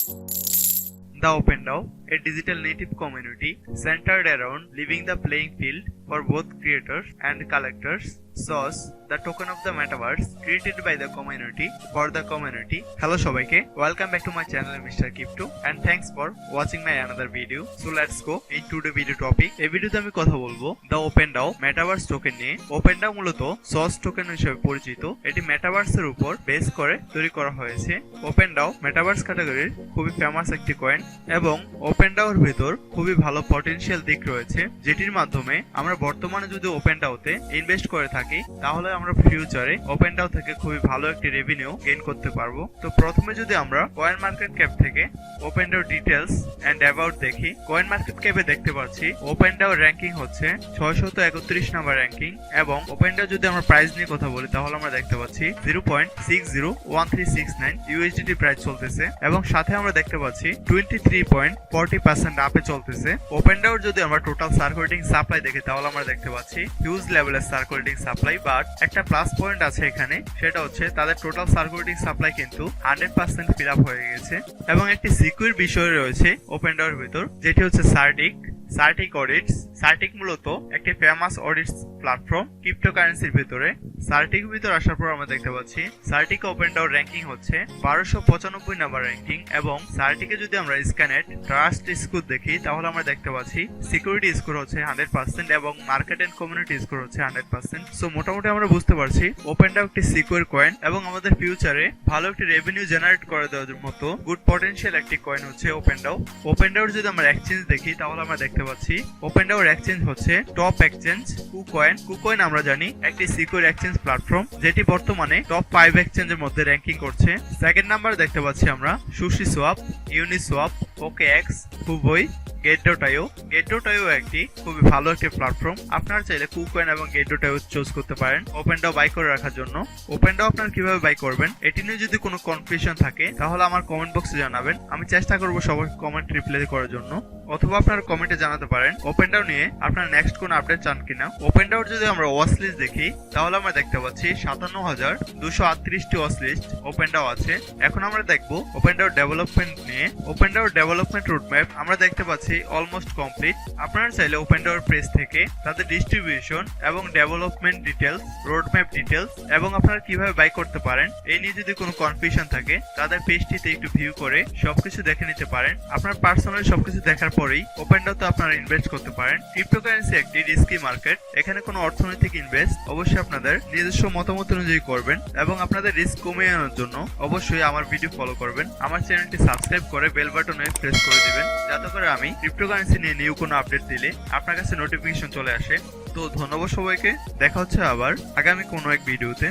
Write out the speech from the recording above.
The OpenDAO, a digital native community centered around leaving the playing field for both creators and collectors. SOS, the token of the metaverse created by the community for the community. Hello সবাইকে, welcome back to my channel mr.crypto and thanks for watching my another video. So let's go into the video topic. এই ভিডিওতে আমি কথা বলবো the OpenDAO metaverse token নিয়ে। OpenDAO মূলত SOS token হিসেবে পরিচিত। এটি metaverse এর উপর বেস করে তৈরি করা হয়েছে। OpenDAO metaverse ক্যাটাগরির খুবই ফেমাস একটি কয়েন এবং OpenDAO এর ভিতর খুবই ভালো পটেনশিয়াল দিক রয়েছে, যেটির মাধ্যমে আমরা বর্তমানে যদি OpenDAO তে ইনভেস্ট করে থাকি তাহলে আমরা ফিউচারে OpenDAO থেকে খুবই ভালো একটি রেভিনিউ গেইন করতে পারবো। তো প্রথমে যদি আমরা কয়েন মার্কেট ক্যাপ থেকে OpenDAO ডিটেইলস এন্ড অ্যাবাউট দেখি, কয়েন মার্কেট ক্যাপে দেখতে পাচ্ছি OpenDAO র‍্যাঙ্কিং হচ্ছে 631 নাম্বার র‍্যাঙ্কিং এবং OpenDAO যদি আমরা প্রাইস নিয়ে কথা বলি তাহলে আমরা দেখতে পাচ্ছি 0.601369 USDT প্রাইস চলতেছে এবং সাথে আমরা দেখতে পাচ্ছি 23.40% আপে চলতেছে। OpenDAO যদি আমরা টোটাল সার্কুলেটিং সাপ্লাই দেখি তাহলে আমরা দেখতে পাচ্ছি হিউজ লেভেলের সার্কুলেটিং সাপ্লাই, বাট একটা প্লাস পয়েন্ট আছে এখানে, সেটা হচ্ছে তাদের টোটাল সার্কুলেটিং সাপ্লাই কিন্তু 100% ফিল আপ হয়ে গেছে এবং একটি সিকিউর বিষয় রয়েছে OpenDAO এর ভিতর, যেটি হচ্ছে সার্টিক অডিটস। সার্টিক মূলত একটি ফেমাস অডিটস প্ল্যাটফর্ম ক্রিপ্টোকারেন্সির ভিতরে। সার্টিক ভিতর আসার পর আমরা দেখতে পাচ্ছি সার্টিক OpenDAO র‍্যাঙ্কিং হচ্ছে 1295 নাম্বার র‍্যাঙ্কিং এবং সার্টিকে যদি আমরা স্ক্যানেট ট্রাস্ট স্কোর দেখি তাহলে আমরা দেখতে পাচ্ছি সিকিউরিটি স্কোর হচ্ছে 100% এবং মার্কেট এন্ড কমিউনিটি স্কোর হচ্ছে 100%। সো মোটামুটি আমরা বুঝতে পারছি OpenDAO একটি সিকিউর কয়েন এবং আমাদের ফিউচারে ভালো একটি রেভিনিউ জেনারেট করে দেওয়ার মতো গুড পটেনশিয়াল একটি কয়েন হচ্ছে OpenDAO। OpenDAO যদি আমরা এক্সচেঞ্জ দেখি তাহলে আমরা দেখতে পাচ্ছি OpenDAO এক্সচেঞ্জ হচ্ছে টপ এক্সচেঞ্জ কুকয়েন। আমরা জানি একটি সিকিউর এক্সচেঞ্জ প্ল্যাটফর্ম যেটি বর্তমানে টপ 5 এক্সচেঞ্জের মধ্যে র‍্যাঙ্কিং করছে। সেকেন্ড নাম্বার দেখতে পাচ্ছি আমরা SushiSwap, Uniswap, OKX, Huobi, Get.io একটি খুবই ভালো একটি প্ল্যাটফর্ম। আপনারা চাইলে কুকয়েন এবং Get.io চুজ করতে পারেন OpenDAO বাই করে রাখার জন্য। OpenDAO আপনারা কিভাবে বাই করবেন এটি নিয়ে যদি কোনো কনফিউশন থাকে তাহলে আমার কমেন্ট বক্সে জানাবেন, আমি চেষ্টা করব সবার কমেন্ট রিপ্লাই করার জন্য, অথবা আপনারা কমেন্টে জানাতে পারেন OpenDAO নিয়ে আপনারা নেক্সট কোন আপডেট চান কিনা। OpenDAO যদি আমরা ওয়াচ লিস্ট দেখি তাহলে আমরা দেখতে পাচ্ছি 57,238টি ওয়াচ লিস্ট OpenDAO আছে। এখন আমরা দেখব OpenDAO ডেভেলপমেন্ট নিয়ে। OpenDAO ডেভেলপমেন্ট রোডম্যাপ আমরা দেখতে পাচ্ছি অলমোস্ট কমপ্লিট। আপনারা চাইলে OpenDAO পেজ থেকে তাদের ডিস্ট্রিবিউশন এবং ডেভেলপমেন্ট ডিটেইলস, রোডম্যাপ ডিটেইলস এবং আপনারা কিভাবে বাই করতে পারেন এই নিয়ে যদি কোনো কনফিউশন থাকে তাদের পেজটিতে একটু ভিউ করে সবকিছু দেখে নিতে পারেন। আপনার পার্সোনালি সবকিছু দেখার পরেই OpenDAO তে আপনারা ইনভেস্ট করতে পারেন। ক্রিপ্টোকারেন্সি একটি রিস্কি মার্কেট, এখানে কোনো অর্থনৈতিক ইনভেস্ট অবশ্যই আপনাদের নিজস্ব মতামত অনুযায়ী করবেন এবং আপনাদের রিস্ক কমিয়ে আনার জন্য অবশ্যই আমার ভিডিও ফলো করবেন। আমার চ্যানেলটি সাবস্ক্রাইব করে বেল বাটনে প্রেস করে দিবেন যাতে করে আমি ক্রিপ্টোকারেন্সি নিয়ে নিউ কোনো আপডেট দিলে আপনার কাছে নোটিফিকেশন চলে আসে। তো ধন্যবাদ সবাইকে, দেখা হচ্ছে আবার আগামী কোনো এক ভিডিওতে।